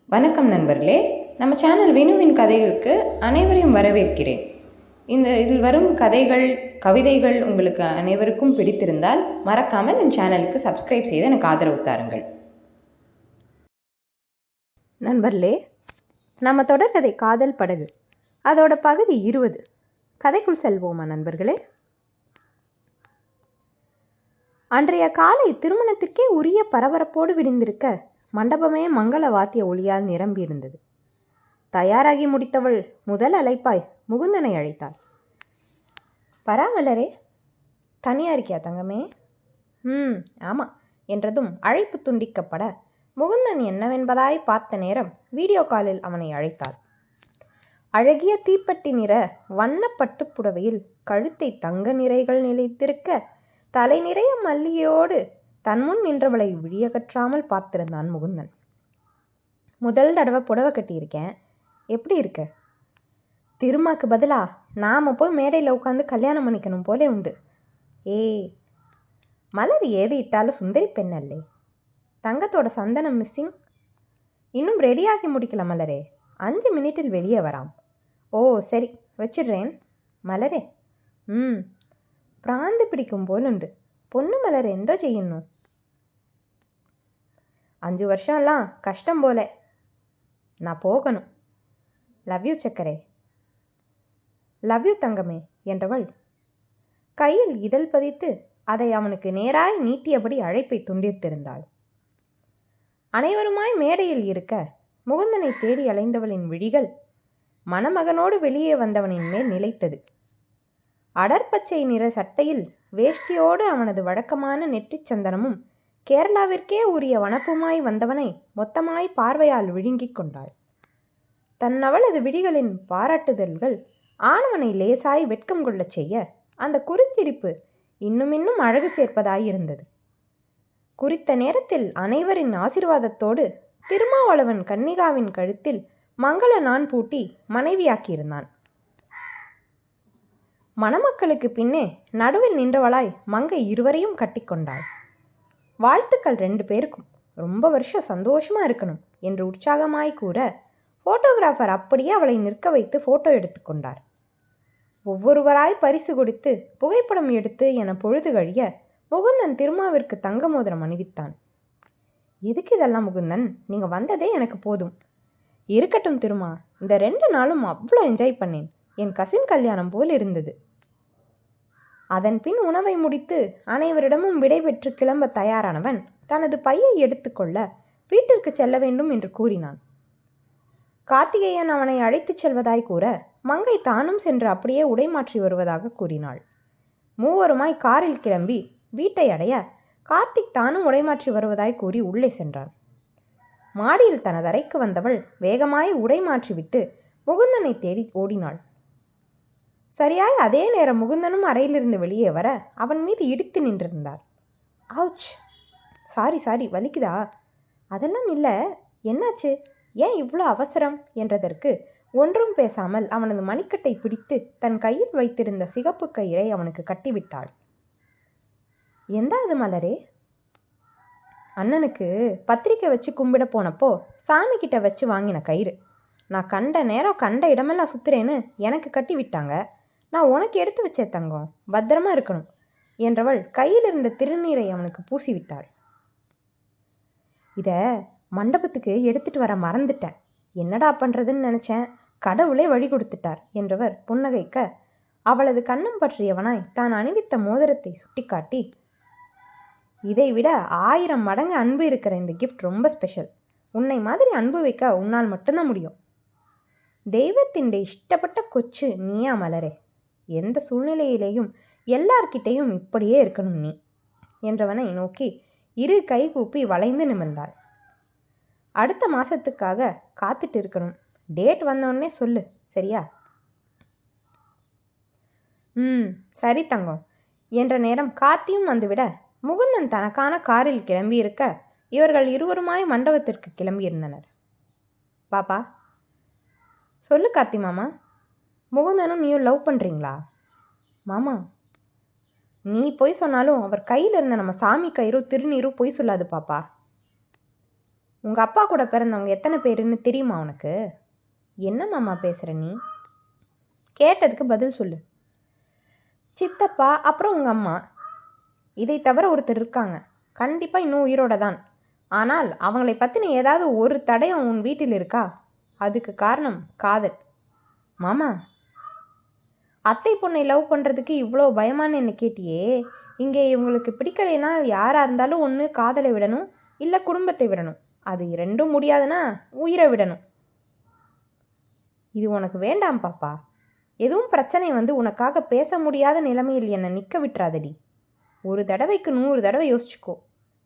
வணக்கம் நண்பர்களே. நம்ம சேனல் வினுவின் கதைகளுக்கு அனைவரையும் வரவேற்கிறேன். இதில் வரும் கதைகள், கவிதைகள் உங்களுக்கு அனைவருக்கும் பிடித்திருந்தால் மறக்காமல் என் சேனலுக்கு சப்ஸ்கிரைப் செய்து எனக்கு ஆதரவு தாருங்கள். நண்பர்களே, நம்ம தொடர்கதை காதல் படகு அதோட பகுதி 20. கதைக்குள் செல்வோமா நண்பர்களே? அன்றைய காலை திருமணத்திற்கே உரிய பரபரப்போடு விடிந்திருக்க மண்டபமே மங்கள வாத்திய ஒளியால் நிரம்பியிருந்தது. தயாராகி முடித்தவள் முதல் அழைப்பாய் முகுந்தனை அழைத்தாள். பராமலரே, தனியா இருக்கியா தங்கமே? ஆமாம் என்றதும் அழைப்பு துண்டிக்கப்பட முகுந்தன் என்னவென்பதாய் பார்த்த நேரம் வீடியோ காலில் அவனை அழைத்தாள். அழகிய தீப்பெட்டி நிற வண்ணப்பட்டு புடவையில் கழுத்தை தங்க நிறைகள் நிலைத்திருக்க தலை நிறைய மல்லிகையோடு தன்முன் நின்றவளை விழியகற்றாமல் பார்த்திருந்தான் முகுந்தன். முதல் தடவை புடவை கட்டியிருக்கேன், எப்படி இருக்க? திருமாக்கு பதிலா நாம போய் மேடையில் உட்காந்து கல்யாணம் பண்ணிக்கணும் போலே உண்டு. மலர் ஏது இட்டாலும் சுந்தரி பெண் அல்லே. தங்கத்தோட சந்தனம் மிஸ்ஸிங். இன்னும் ரெடியாகி முடிக்கல மலரே, 5 மினிட்டில் வெளியே வராம். ஓ சரி, வச்சிடுறேன். மலரே, பிராந்து பிடிக்கும் போலுண்டு. பொண்ணு மலர் எந்தோ செய்யணும். 5 வருஷம்லாம் கஷ்டம் போல. நான் போகணும். லவ் யூ சக்கரே. லவ் யூ தங்கமே என்றவள் கையில் இதழ் பதித்து அதை அவனுக்கு நேராய் நீட்டியபடி அழைப்பை துண்டித்திருந்தாள். அனைவருமாய் மேடையில் இருக்க முகுந்தனை தேடி அலைந்தவளின் விழிகள் மணமகனோடு வெளியே வந்தவனின் மேல் நிலைத்தது. அடற்பச்சை நிற சட்டையில் வேஷ்டியோடு அவனது வழக்கமான நெற்றிச் சந்தனமும் கேரளாவிற்கே உரிய வனப்புமாய் வந்தவனை மொத்தமாய் பார்வையால் விழுங்கிக் கொண்டாள். தன்னவளது விழிகளின் பாராட்டுதல்கள் ஆணவனை லேசாய் வெட்கம் கொள்ளச் செய்ய அந்த குறுச்சிரிப்பு இன்னும் அழகு சேர்ப்பதாயிருந்தது. குறித்த நேரத்தில் அனைவரின் ஆசீர்வாதத்தோடு திருமாவளவன் கன்னிகாவின் கழுத்தில் மங்கள நான் பூட்டி மனைவியாக்கியிருந்தான். மணமக்களுக்கு பின்னே நடுவில் நின்றவளாய் மங்கை இருவரையும் கட்டிக்கொண்டாள். வாழ்த்துக்கள் 2 பேருக்கும், ரொம்ப வருஷம் சந்தோஷமா இருக்கணும் என்று உற்சாகமாய் கூற போட்டோகிராஃபர் அப்படியே அவளை நிற்க வைத்து போட்டோ எடுத்துக்கொண்டார். ஒவ்வொருவராய் பரிசு கொடுத்து புகைப்படம் எடுத்து என பொழுது கழிய முகுந்தன் திருமாவிற்கு தங்க மோதிரம் அணிவித்தான். எதுக்கு இதெல்லாம் முகுந்தன், நீங்க வந்ததே எனக்கு போதும். இருக்கட்டும் திருமா, இந்த 2 நாளும் அவ்வளோ என்ஜாய் பண்ணேன். என் கசின் கல்யாணம் போல் இருந்தது. அதன் பின் உணவை முடித்து அனைவரிடமும் விடை பெற்று கிளம்ப தயாரானவன் தனது பையை எடுத்துக்கொள்ள வீட்டிற்கு செல்ல வேண்டும் என்று கூறினான். கார்த்திகேயன் அவனை அழைத்துச் செல்வதாய் கூற மங்கை தானும் சென்று அப்படியே உடை மாற்றி வருவதாக கூறினாள். மூவருமாய் காரில் கிளம்பி வீட்டை அடைய கார்த்திக் தானும் உடைமாற்றி வருவதாய் கூறி உள்ளே சென்றான். மாடியில் தனது அறைக்கு வந்தவள் வேகமாய் உடை மாற்றிவிட்டு முகுந்தனை தேடி ஓடினாள். சரியாய் அதே நேரம் முகுந்தனும் அறையிலிருந்து வெளியே வர அவன் மீது இடித்து நின்றிருந்தாள். அவுச், சாரி வலிக்குதா? அதெல்லாம் இல்லை, என்னாச்சு, ஏன் இவ்வளோ அவசரம் என்றதற்கு ஒன்றும் பேசாமல் அவனது மணிக்கட்டை பிடித்து தன் கையில் வைத்திருந்த சிகப்பு கயிறை அவனுக்கு கட்டிவிட்டாள். எந்தாது மலரே? அண்ணனுக்கு பத்திரிக்கை வச்சு கும்பிட போனப்போ சாமி கிட்ட வச்சு வாங்கின கயிறு. நான் கண்ட நேரம் கண்ட இடமெல்லாம் சுத்துறேன்னு எனக்கு கட்டி விட்டாங்க. நான் உனக்கு எடுத்து வச்சே தங்கம், பத்திரமா இருக்கணும் என்றவள் கையில் இருந்த திருநீரை அவனுக்கு பூசிவிட்டாள். இத மண்டபத்துக்கு எடுத்துட்டு வர மறந்துட்டேன், என்னடா பண்றதுன்னு நினைச்சேன், கடவுளே வழி கொடுத்துட்டார் என்றவர் புன்னகைக்க அவளது கண்ணம் பற்றியவனாய் தான் அணிவித்த மோதிரத்தை சுட்டிக்காட்டி, இதை விட 1000 மடங்கு அன்பு இருக்கிற இந்த கிஃப்ட் ரொம்ப ஸ்பெஷல். உன்னை மாதிரி அன்பு வைக்க உன்னால் மட்டும்தான் முடியும். தெய்வத்தின் இஷ்டப்பட்ட கொச்சு நீயா மலரே. எந்த சூழ்நிலையிலேயும் எல்லார்கிட்டையும் இப்படியே இருக்கணும் நீ என்றவனை நோக்கி 2 கை கூப்பி வளைந்து நிமிர்ந்தாள். அடுத்த மாசத்துக்காக காத்துட்டு இருக்கணும். டேட் வந்தோடனே சொல்லு, சரியா? சரி தங்கம் என்ற நேரம் காத்தியும் வந்துவிட முகுந்தன் தனக்கான காரில் கிளம்பியிருக்க இவர்கள் இருவருமாய் மண்டபத்திற்கு கிளம்பியிருந்தனர். பாப்பா, சொல்லு கார்த்தி மாமா, முகுந்தனும் நீயும் லவ் பண்ணுறீங்களா? மாமா, நீ பொய் சொன்னாலும் அவர் கையில் இருந்த நம்ம சாமி கயிறும் திருநீரும் பொய் சொல்லாது பாப்பா. உங்கள் அப்பா கூட பிறந்தவங்க எத்தனை பேருன்னு தெரியுமா உனக்கு? என்ன மாமா பேசுகிற நீ? கேட்டதுக்கு பதில் சொல்லு. சித்தப்பா, அப்புறம் உங்கள் அம்மா. இதை தவிர ஒருத்தர் இருக்காங்க. கண்டிப்பாக இன்னும் உயிரோட தான். ஆனால் அவங்களை பற்றின ஏதாவது ஒரு தடயம் உன் வீட்டில் இருக்கா? அதுக்கு காரணம் காதல். மாமா, அத்தை பொண்ணை லவ் பண்ணுறதுக்கு இவ்வளோ பயமானு என்ன கேட்டியே. இங்கே இவங்களுக்கு பிடிக்கலைன்னா யாராக இருந்தாலும் ஒன்று காதலை விடணும், இல்லை குடும்பத்தை விடணும். அது ரெண்டும் முடியாதுன்னா உயிரை விடணும். இது உனக்கு வேண்டாம் பாப்பா. எதுவும் பிரச்சனை வந்து உனக்காக பேச முடியாத நிலைமையில் என்னை நிற்க விட்டுறாதடி. ஒரு தடவைக்கு 100 தடவை யோசிச்சுக்கோ.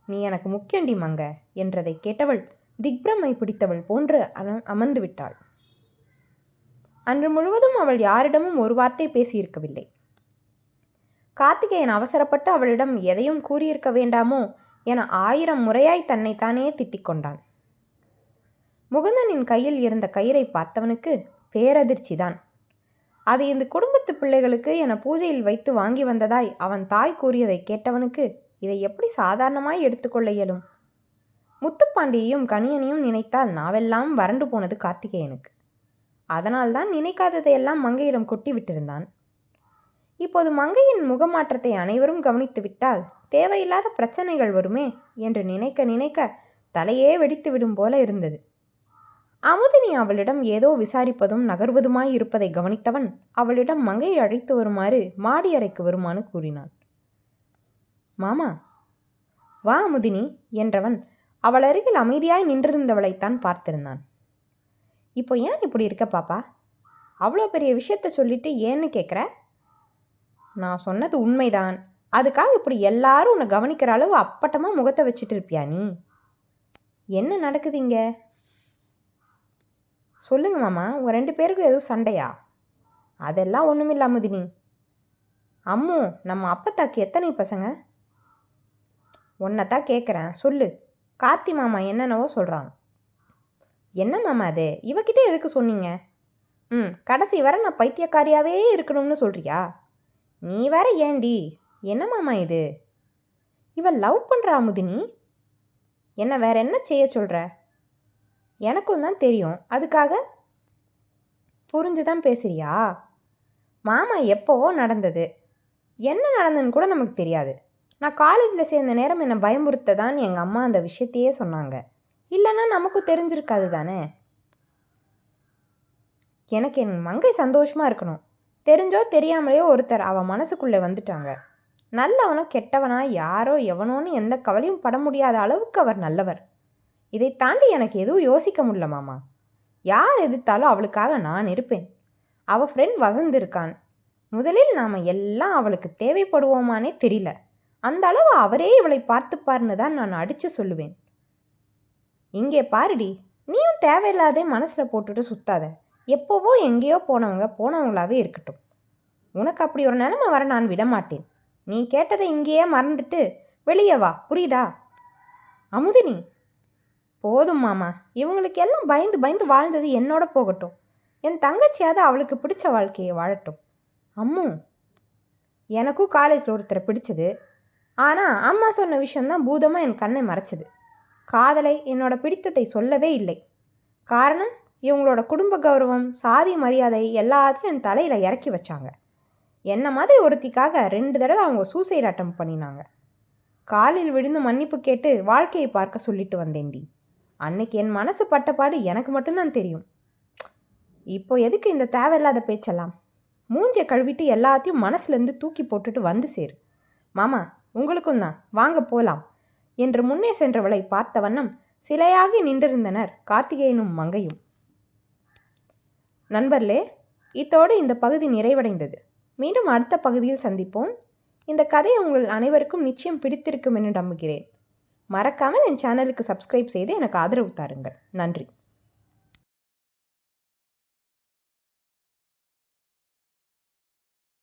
நீ எனக்கு முக்கியண்டி மங்க என்றதை கேட்டவள் திக்பிரமை பிடித்தவள் போன்று அமர்ந்து விட்டாள். அன்று முழுவதும் அவள் யாரிடமும் ஒரு வார்த்தை பேசியிருக்கவில்லை. கார்த்திகேயன் அவசரப்பட்டு அவளிடம் எதையும் கூறியிருக்க வேண்டாமோ என 1000 முறையாய் தன்னைத்தானே திட்டிக் கொண்டான். முகுந்தனின் கையில் இருந்த கயிறை பார்த்தவனுக்கு பேரதிர்ச்சிதான். அது இந்த குடும்பத்து பிள்ளைகளுக்கு என பூஜையில் வைத்து வாங்கி வந்ததாய் அவன் தாய் கூறியதை கேட்டவனுக்கு இதை எப்படி சாதாரணமாய் எடுத்துக்கொள்ள இயலும்? முத்துப்பாண்டியையும் கணியனையும் நினைத்தால் நாவெல்லாம் வறண்டு போனது கார்த்திகேயனுக்கு. அதனால்தான் நினைக்காததையெல்லாம் மங்கையிடம் கொட்டி விட்டிருந்தான். இப்போது மங்கையின் முகமாற்றத்தை அனைவரும் கவனித்து விட்டால் தேவையில்லாத பிரச்சனைகள் வருமே என்று நினைக்க நினைக்க தலையே வெடித்து விடும் போல இருந்தது. அமுதினி அவளிடம் ஏதோ விசாரிப்பதும் நகர்வதுமாய் இருப்பதை கவனித்தவன் அவளிடம் மங்கையை அழைத்து வருமாறு மாடி அறைக்கு வருமாறு கூறினான். மாமா, வா அமுதினி என்றவன் அவள் அருகில் அமைதியாய் நின்றிருந்தவளைத்தான் பார்த்திருந்தான். இப்போ ஏன் இப்படி இருக்க பாப்பா? அவ்வளோ பெரிய விஷயத்த சொல்லிட்டு ஏன்னு கேட்குற? நான் சொன்னது உண்மைதான். அதுக்காக இப்படி எல்லாரும் உன்னை கவனிக்கிற அளவு அப்பட்டமாக முகத்தை வச்சுட்டு இருப்பியா நீ? என்ன நடக்குது இங்க? சொல்லுங்க மாமா, உங்கள் 2 பேருக்கும் எதுவும் சண்டையா? அதெல்லாம் ஒன்றுமில்ல அமுதினி. அம்மு, நம்ம அப்பத்தாக்கு எத்தனை பசங்க? ஒன்றைத்தான் கேட்குறேன், சொல்லு. கார்த்தி மாமா என்னென்னவோ சொல்கிறான். என்ன மாமா அது? இவகிட்ட எதுக்கு சொன்னீங்க? கடைசி வரை நான் பைத்தியக்காரியாவே இருக்கணும்னு சொல்கிறியா? நீ வேற ஏண்டி? என்ன மாமா இது? இவன் லவ் பண்ணுறா அமுதினி. என்ன வேற என்ன செய்ய சொல்கிற? எனக்கும் தான் தெரியும். அதுக்காக புரிஞ்சுதான் பேசுறியா? மாமா எப்போவோ நடந்தது. என்ன நடந்ததுன்னு கூட நமக்கு தெரியாது. நான் காலேஜில் சேர்ந்த நேரம் என்னை பயமுறுத்த தான் எங்கள் அம்மா அந்த விஷயத்தையே சொன்னாங்க. இல்லைன்னா நமக்கும் தெரிஞ்சிருக்காது தானே. எனக்கு என் மங்கை சந்தோஷமாக இருக்கணும். தெரிஞ்சோ தெரியாமலேயோ ஒருத்தர் அவள் மனசுக்குள்ளே வந்துட்டாங்க. நல்லவனோ கெட்டவனா யாரோ எவனோன்னு எந்த கவலையும் பட முடியாத அளவுக்கு அவர் நல்லவர். இதை தாண்டி எனக்கு எதுவும் யோசிக்க முடியல மாமா. யார் எதிர்த்தாலும் அவளுக்காக நான் இருப்பேன். அவள் ஃப்ரெண்ட் வசந்த் இருக்கான். முதலில் நாம் எல்லாம் அவளுக்கு தேவைப்படுவோமானே தெரியல. அந்த அளவு அவரே இவளை பார்த்துப்பார்னு தான் நான் அடித்து சொல்லுவேன். இங்கே பாருடி, நீயும் தேவையில்லாதே மனசில் போட்டுட்டு சுத்தாத. எப்போவோ எங்கேயோ போனவங்களாவே இருக்கட்டும். உனக்கு அப்படி ஒரு நிலைமை வர நான் விடமாட்டேன். நீ கேட்டதை இங்கேயே மறந்துட்டு வெளியே வா, புரியுதா? அமுதினி, போதும் மாமா. இவங்களுக்கு எல்லாம் பயந்து பயந்து வாழ்ந்தது என்னோட போகட்டும். என் தங்கச்சியாவது அவளுக்கு பிடிச்ச வாழ்க்கையை வாழட்டும். அம்மு, எனக்கும் காலேஜில் ஒருத்தரை பிடிச்சது. ஆனால் அம்மா சொன்ன விஷயந்தான் பூதமாக என் கண்ணை மறைச்சது. காதலை என்னோட பிடித்தத்தை சொல்லவே இல்லை. காரணம், இவங்களோட குடும்ப கௌரவம், சாதி மரியாதை எல்லாத்தையும் என் தலையில் இறக்கி வச்சாங்க. என்ன மாதிரி ஒருத்திக்காக 2 தடவை அவங்க சூசைட் அட்டம் பண்ணினாங்க. காலில் விழுந்து மன்னிப்பு கேட்டு வாழ்க்கையை பார்க்க சொல்லிட்டு வந்தேன்டி. அன்னைக்கு என் மனசு பட்டப்பாடு எனக்கு மட்டும்தான் தெரியும். இப்போ எதுக்கு இந்த தேவையில்லாத பேச்செல்லாம்? மூஞ்சியை கழுவிட்டு எல்லாத்தையும் மனசுலேருந்து தூக்கி போட்டுட்டு வந்து சேரு. மாமா, உங்களுக்கும் தான், வாங்க போலாம் என்று முன்னே சென்றவளை பார்த்த வண்ணம் சிலையாகி நின்றிருந்தனர் கார்த்திகேயனும் மங்கையும். நண்பர்களே, இத்தோடு இந்த பகுதி நிறைவடைந்தது. மீண்டும் அடுத்த பகுதியில் சந்திப்போம். இந்த கதை உங்கள் அனைவருக்கும் நிச்சயம் பிடித்திருக்கும் என்று நம்புகிறேன். மறக்காமல் என் சேனலுக்கு சப்ஸ்கிரைப் செய்து எனக்கு ஆதரவு தாருங்கள். நன்றி.